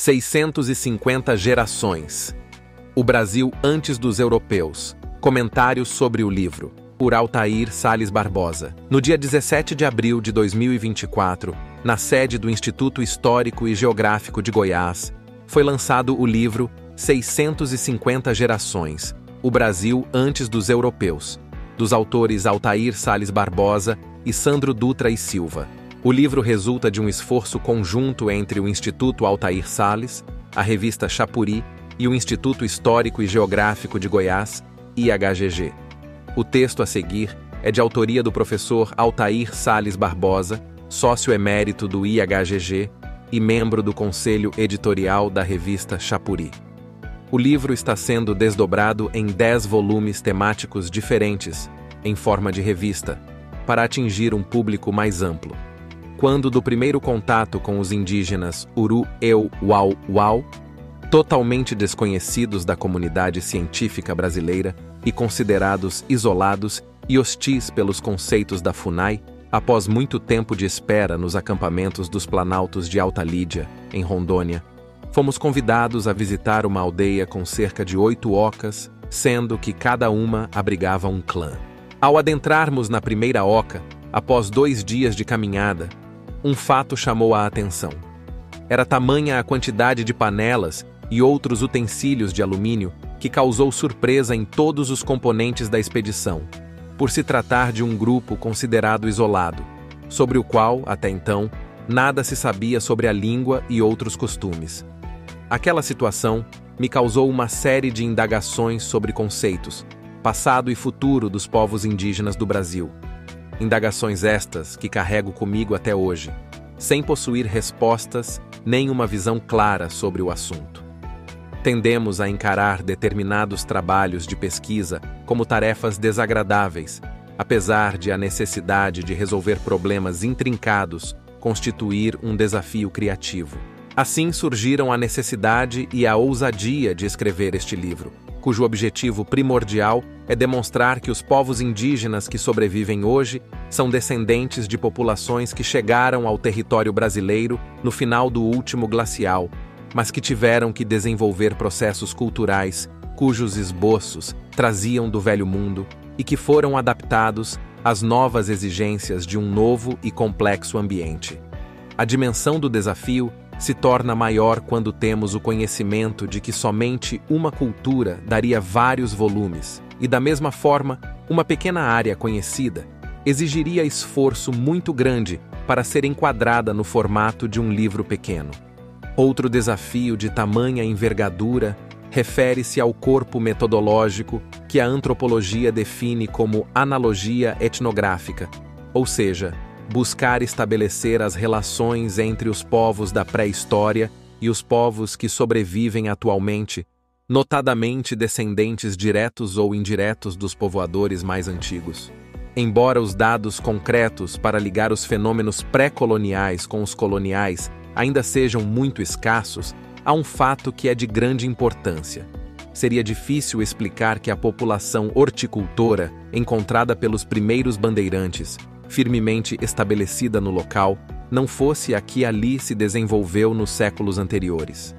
650 gerações. O Brasil antes dos europeus. Comentários sobre o livro, por Altair Salles Barbosa. No dia 17 de abril de 2024, na sede do Instituto Histórico e Geográfico de Goiás, foi lançado o livro 650 gerações. O Brasil antes dos europeus, dos autores Altair Salles Barbosa e Sandro Dutra e Silva. O livro resulta de um esforço conjunto entre o Instituto Altair Salles, a revista Chapuri e o Instituto Histórico e Geográfico de Goiás, IHGG. O texto a seguir é de autoria do professor Altair Salles Barbosa, sócio emérito do IHGG e membro do conselho editorial da revista Chapuri. O livro está sendo desdobrado em 10 volumes temáticos diferentes, em forma de revista, para atingir um público mais amplo. Quando do primeiro contato com os indígenas Uru, Eu, Uau, Uau, totalmente desconhecidos da comunidade científica brasileira e considerados isolados e hostis pelos conceitos da FUNAI, após muito tempo de espera nos acampamentos dos Planaltos de Alta Lídia, em Rondônia, fomos convidados a visitar uma aldeia com cerca de 8 ocas, sendo que cada uma abrigava um clã. Ao adentrarmos na primeira oca, após 2 dias de caminhada, um fato chamou a atenção. Era tamanha a quantidade de panelas e outros utensílios de alumínio que causou surpresa em todos os componentes da expedição, por se tratar de um grupo considerado isolado, sobre o qual, até então, nada se sabia sobre a língua e outros costumes. Aquela situação me causou uma série de indagações sobre conceitos, passado e futuro dos povos indígenas do Brasil. Indagações estas que carrego comigo até hoje, sem possuir respostas nem uma visão clara sobre o assunto. Tendemos a encarar determinados trabalhos de pesquisa como tarefas desagradáveis, apesar de a necessidade de resolver problemas intrincados constituir um desafio criativo. Assim surgiram a necessidade e a ousadia de escrever este livro, cujo objetivo primordial é demonstrar que os povos indígenas que sobrevivem hoje são descendentes de populações que chegaram ao território brasileiro no final do último glacial, mas que tiveram que desenvolver processos culturais cujos esboços traziam do Velho Mundo e que foram adaptados às novas exigências de um novo e complexo ambiente. A dimensão do desafio se torna maior quando temos o conhecimento de que somente uma cultura daria vários volumes, e da mesma forma, uma pequena área conhecida exigiria esforço muito grande para ser enquadrada no formato de um livro pequeno. Outro desafio de tamanha envergadura refere-se ao corpo metodológico que a antropologia define como analogia etnográfica, ou seja, buscar estabelecer as relações entre os povos da pré-história e os povos que sobrevivem atualmente, notadamente descendentes diretos ou indiretos dos povoadores mais antigos. Embora os dados concretos para ligar os fenômenos pré-coloniais com os coloniais ainda sejam muito escassos, há um fato que é de grande importância. Seria difícil explicar que a população horticultora encontrada pelos primeiros bandeirantes, firmemente estabelecida no local, não fosse a que ali se desenvolveu nos séculos anteriores.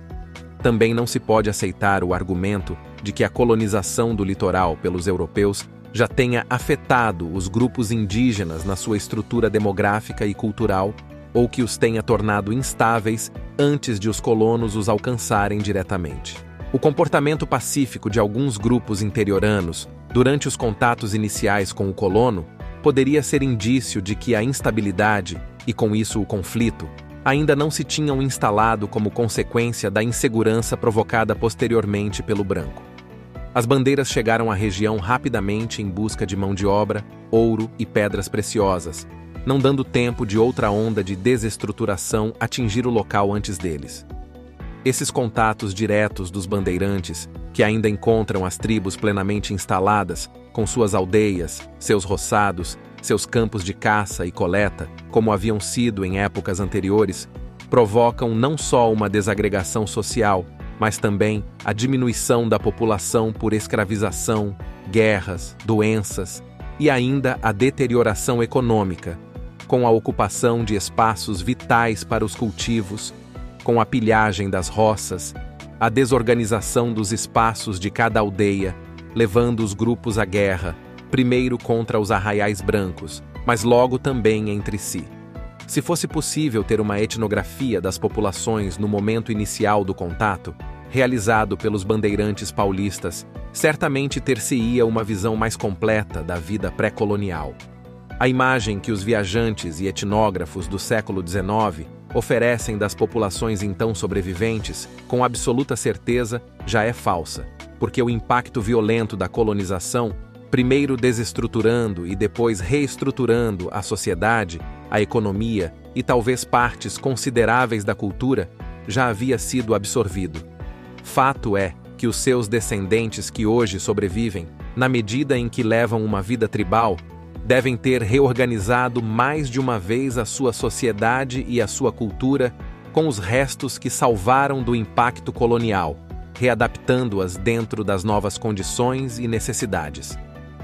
Também não se pode aceitar o argumento de que a colonização do litoral pelos europeus já tenha afetado os grupos indígenas na sua estrutura demográfica e cultural, ou que os tenha tornado instáveis antes de os colonos os alcançarem diretamente. O comportamento pacífico de alguns grupos interioranos durante os contatos iniciais com o colono poderia ser indício de que a instabilidade, e com isso o conflito, ainda não se tinham instalado como consequência da insegurança provocada posteriormente pelo branco. As bandeiras chegaram à região rapidamente em busca de mão de obra, ouro e pedras preciosas, não dando tempo de outra onda de desestruturação atingir o local antes deles. Esses contatos diretos dos bandeirantes, que ainda encontram as tribos plenamente instaladas, com suas aldeias, seus roçados, seus campos de caça e coleta, como haviam sido em épocas anteriores, provocam não só uma desagregação social, mas também a diminuição da população por escravização, guerras, doenças e ainda a deterioração econômica, com a ocupação de espaços vitais para os cultivos, com a pilhagem das roças, a desorganização dos espaços de cada aldeia, levando os grupos à guerra, primeiro contra os arraiais brancos, mas logo também entre si. Se fosse possível ter uma etnografia das populações no momento inicial do contato, realizado pelos bandeirantes paulistas, certamente ter-se-ia uma visão mais completa da vida pré-colonial. A imagem que os viajantes e etnógrafos do século XIX oferecem das populações então sobreviventes, com absoluta certeza, já é falsa, porque o impacto violento da colonização, primeiro desestruturando e depois reestruturando a sociedade, a economia e talvez partes consideráveis da cultura, já havia sido absorvido. Fato é que os seus descendentes que hoje sobrevivem, na medida em que levam uma vida tribal, devem ter reorganizado mais de uma vez a sua sociedade e a sua cultura com os restos que salvaram do impacto colonial, readaptando-as dentro das novas condições e necessidades.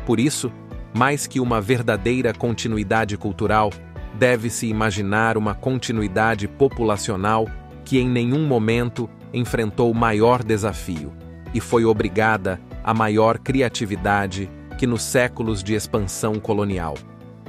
Por isso, mais que uma verdadeira continuidade cultural, deve-se imaginar uma continuidade populacional que em nenhum momento enfrentou maior desafio e foi obrigada a maior criatividade que nos séculos de expansão colonial.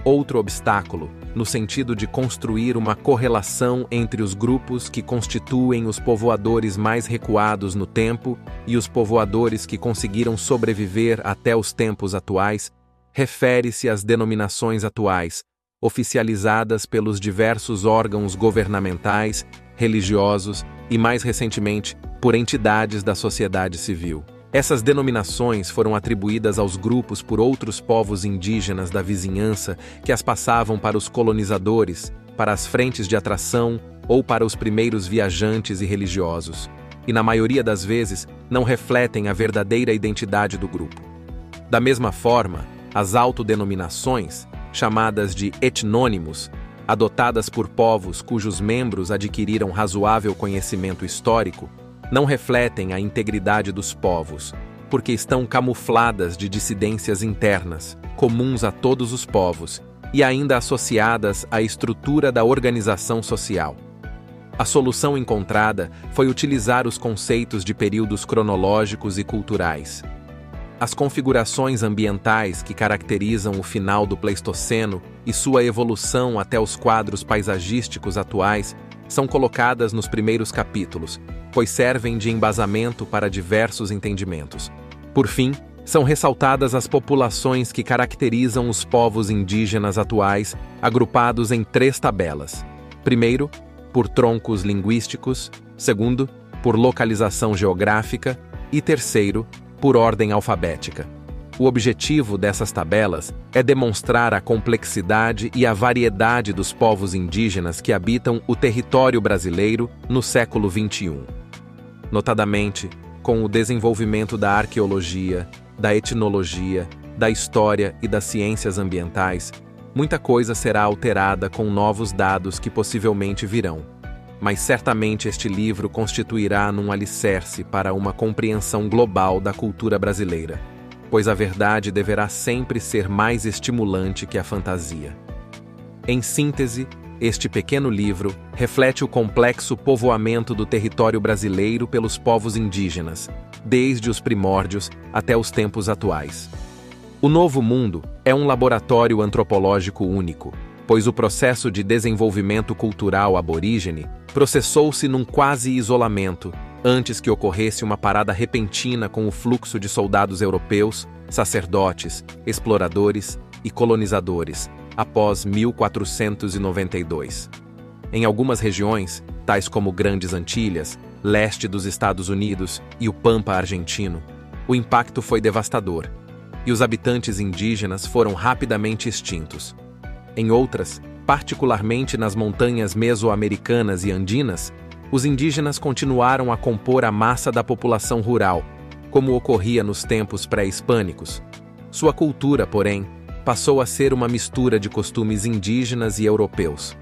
Outro obstáculo, no sentido de construir uma correlação entre os grupos que constituem os povoadores mais recuados no tempo e os povoadores que conseguiram sobreviver até os tempos atuais, refere-se às denominações atuais, oficializadas pelos diversos órgãos governamentais, religiosos e, mais recentemente, por entidades da sociedade civil. Essas denominações foram atribuídas aos grupos por outros povos indígenas da vizinhança que as passavam para os colonizadores, para as frentes de atração ou para os primeiros viajantes e religiosos, e na maioria das vezes não refletem a verdadeira identidade do grupo. Da mesma forma, as autodenominações, chamadas de etnônimos, adotadas por povos cujos membros adquiriram razoável conhecimento histórico, não refletem a integridade dos povos, porque estão camufladas de dissidências internas, comuns a todos os povos, e ainda associadas à estrutura da organização social. A solução encontrada foi utilizar os conceitos de períodos cronológicos e culturais. As configurações ambientais que caracterizam o final do Pleistoceno e sua evolução até os quadros paisagísticos atuais são colocadas nos primeiros capítulos, pois servem de embasamento para diversos entendimentos. Por fim, são ressaltadas as populações que caracterizam os povos indígenas atuais, agrupados em 3 tabelas. Primeiro, por troncos linguísticos, segundo, por localização geográfica e terceiro, por ordem alfabética. O objetivo dessas tabelas é demonstrar a complexidade e a variedade dos povos indígenas que habitam o território brasileiro no século XXI. Notadamente, com o desenvolvimento da arqueologia, da etnologia, da história e das ciências ambientais, muita coisa será alterada com novos dados que possivelmente virão. Mas certamente este livro constituirá um alicerce para uma compreensão global da cultura brasileira, pois a verdade deverá sempre ser mais estimulante que a fantasia. Em síntese, este pequeno livro reflete o complexo povoamento do território brasileiro pelos povos indígenas, desde os primórdios até os tempos atuais. O Novo Mundo é um laboratório antropológico único, pois o processo de desenvolvimento cultural aborígene processou-se num quase isolamento, antes que ocorresse uma parada repentina com o fluxo de soldados europeus, sacerdotes, exploradores e colonizadores, após 1492. Em algumas regiões, tais como Grandes Antilhas, leste dos Estados Unidos e o Pampa argentino, o impacto foi devastador, e os habitantes indígenas foram rapidamente extintos. Em outras, particularmente nas montanhas mesoamericanas e andinas, os indígenas continuaram a compor a massa da população rural, como ocorria nos tempos pré-hispânicos. Sua cultura, porém, passou a ser uma mistura de costumes indígenas e europeus.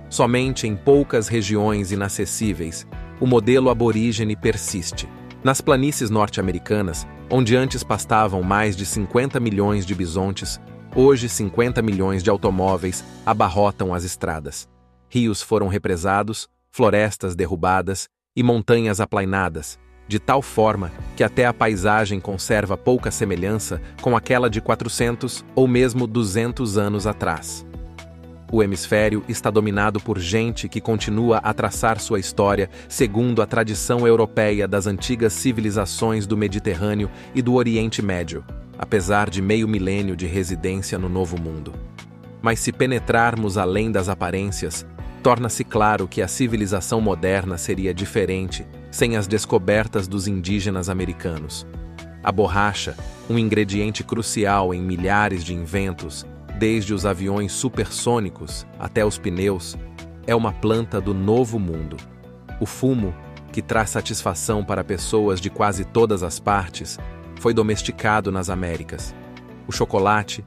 Somente em poucas regiões inacessíveis, o modelo aborígene persiste. Nas planícies norte-americanas, onde antes pastavam mais de 50 milhões de bisontes, hoje 50 milhões de automóveis abarrotam as estradas. Rios foram represados, florestas derrubadas e montanhas aplainadas, de tal forma que até a paisagem conserva pouca semelhança com aquela de 400 ou mesmo 200 anos atrás. O hemisfério está dominado por gente que continua a traçar sua história segundo a tradição europeia das antigas civilizações do Mediterrâneo e do Oriente Médio, apesar de meio milênio de residência no Novo Mundo. Mas se penetrarmos além das aparências, torna-se claro que a civilização moderna seria diferente sem as descobertas dos indígenas americanos. A borracha, um ingrediente crucial em milhares de inventos, desde os aviões supersônicos até os pneus, é uma planta do Novo Mundo. O fumo, que traz satisfação para pessoas de quase todas as partes, foi domesticado nas Américas. O chocolate,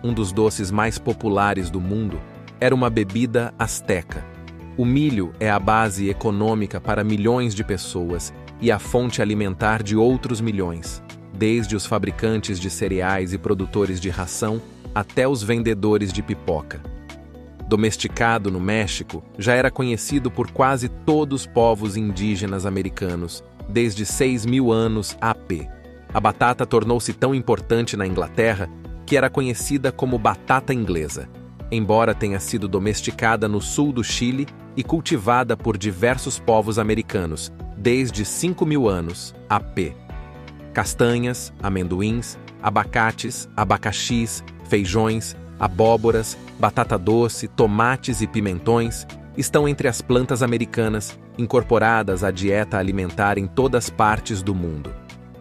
um dos doces mais populares do mundo, era uma bebida asteca. O milho é a base econômica para milhões de pessoas e a fonte alimentar de outros milhões, desde os fabricantes de cereais e produtores de ração até os vendedores de pipoca. Domesticado no México, já era conhecido por quase todos os povos indígenas americanos, desde 6.000 anos AP. A batata tornou-se tão importante na Inglaterra que era conhecida como batata inglesa, embora tenha sido domesticada no sul do Chile e cultivada por diversos povos americanos, desde 5.000 anos AP. Castanhas, amendoins, abacates, abacaxis, feijões, abóboras, batata doce, tomates e pimentões estão entre as plantas americanas incorporadas à dieta alimentar em todas as partes do mundo.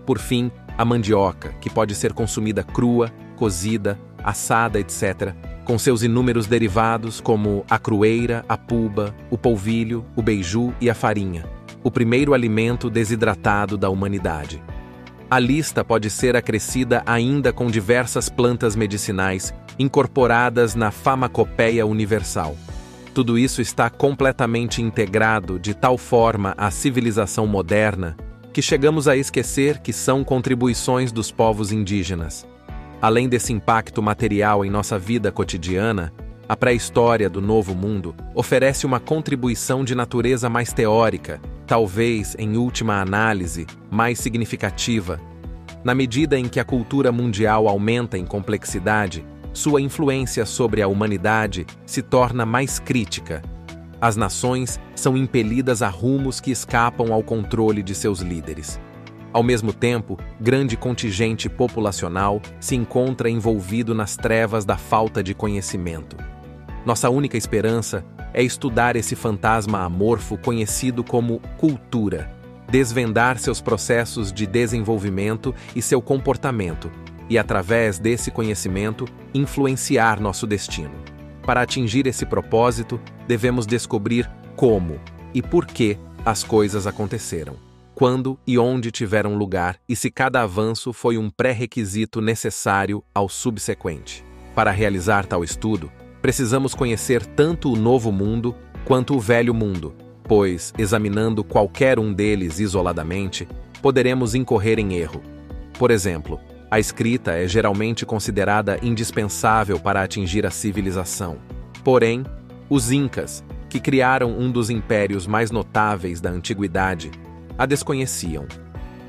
Por fim, a mandioca, que pode ser consumida crua, cozida, assada, etc., com seus inúmeros derivados como a crueira, a puba, o polvilho, o beiju e a farinha, o primeiro alimento desidratado da humanidade. A lista pode ser acrescida ainda com diversas plantas medicinais incorporadas na Farmacopeia Universal. Tudo isso está completamente integrado de tal forma à civilização moderna que chegamos a esquecer que são contribuições dos povos indígenas. Além desse impacto material em nossa vida cotidiana, a pré-história do Novo Mundo oferece uma contribuição de natureza mais teórica, talvez, em última análise, mais significativa. Na medida em que a cultura mundial aumenta em complexidade, sua influência sobre a humanidade se torna mais crítica. As nações são impelidas a rumos que escapam ao controle de seus líderes. Ao mesmo tempo, grande contingente populacional se encontra envolvido nas trevas da falta de conhecimento. Nossa única esperança é estudar esse fantasma amorfo conhecido como cultura, desvendar seus processos de desenvolvimento e seu comportamento, e através desse conhecimento, influenciar nosso destino. Para atingir esse propósito, devemos descobrir como e por que as coisas aconteceram, quando e onde tiveram lugar e se cada avanço foi um pré-requisito necessário ao subsequente. Para realizar tal estudo, precisamos conhecer tanto o Novo Mundo quanto o Velho Mundo, pois, examinando qualquer um deles isoladamente, poderemos incorrer em erro. Por exemplo, a escrita é geralmente considerada indispensável para atingir a civilização. Porém, os Incas, que criaram um dos impérios mais notáveis da antiguidade, a desconheciam.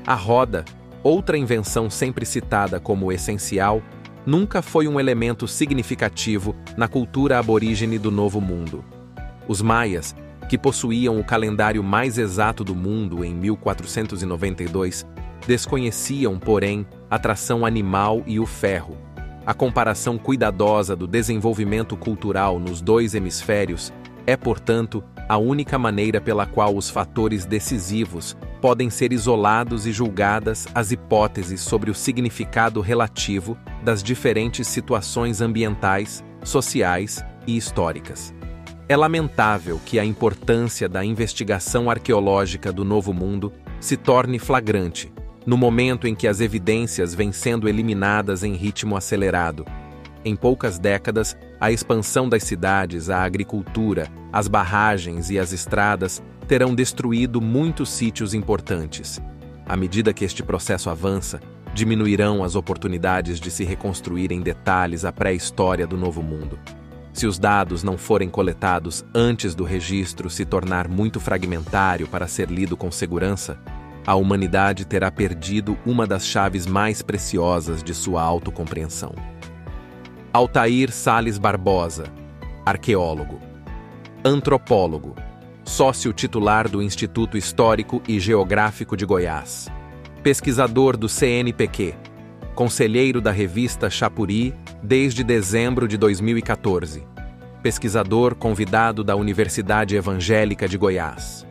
A roda, outra invenção sempre citada como essencial, nunca foi um elemento significativo na cultura aborígene do Novo Mundo. Os maias, que possuíam o calendário mais exato do mundo em 1492, desconheciam, porém, a tração animal e o ferro. A comparação cuidadosa do desenvolvimento cultural nos dois hemisférios é, portanto, a única maneira pela qual os fatores decisivos podem ser isolados e julgadas as hipóteses sobre o significado relativo das diferentes situações ambientais, sociais e históricas. É lamentável que a importância da investigação arqueológica do Novo Mundo se torne flagrante, no momento em que as evidências vêm sendo eliminadas em ritmo acelerado. Em poucas décadas, a expansão das cidades, a agricultura, as barragens e as estradas terão destruído muitos sítios importantes. À medida que este processo avança, diminuirão as oportunidades de se reconstruir em detalhes a pré-história do Novo Mundo. Se os dados não forem coletados antes do registro se tornar muito fragmentário para ser lido com segurança, a humanidade terá perdido uma das chaves mais preciosas de sua autocompreensão. Altair Salles Barbosa, arqueólogo, antropólogo, sócio titular do Instituto Histórico e Geográfico de Goiás, pesquisador do CNPq, conselheiro da revista Chapuri desde dezembro de 2014, pesquisador convidado da Universidade Evangélica de Goiás.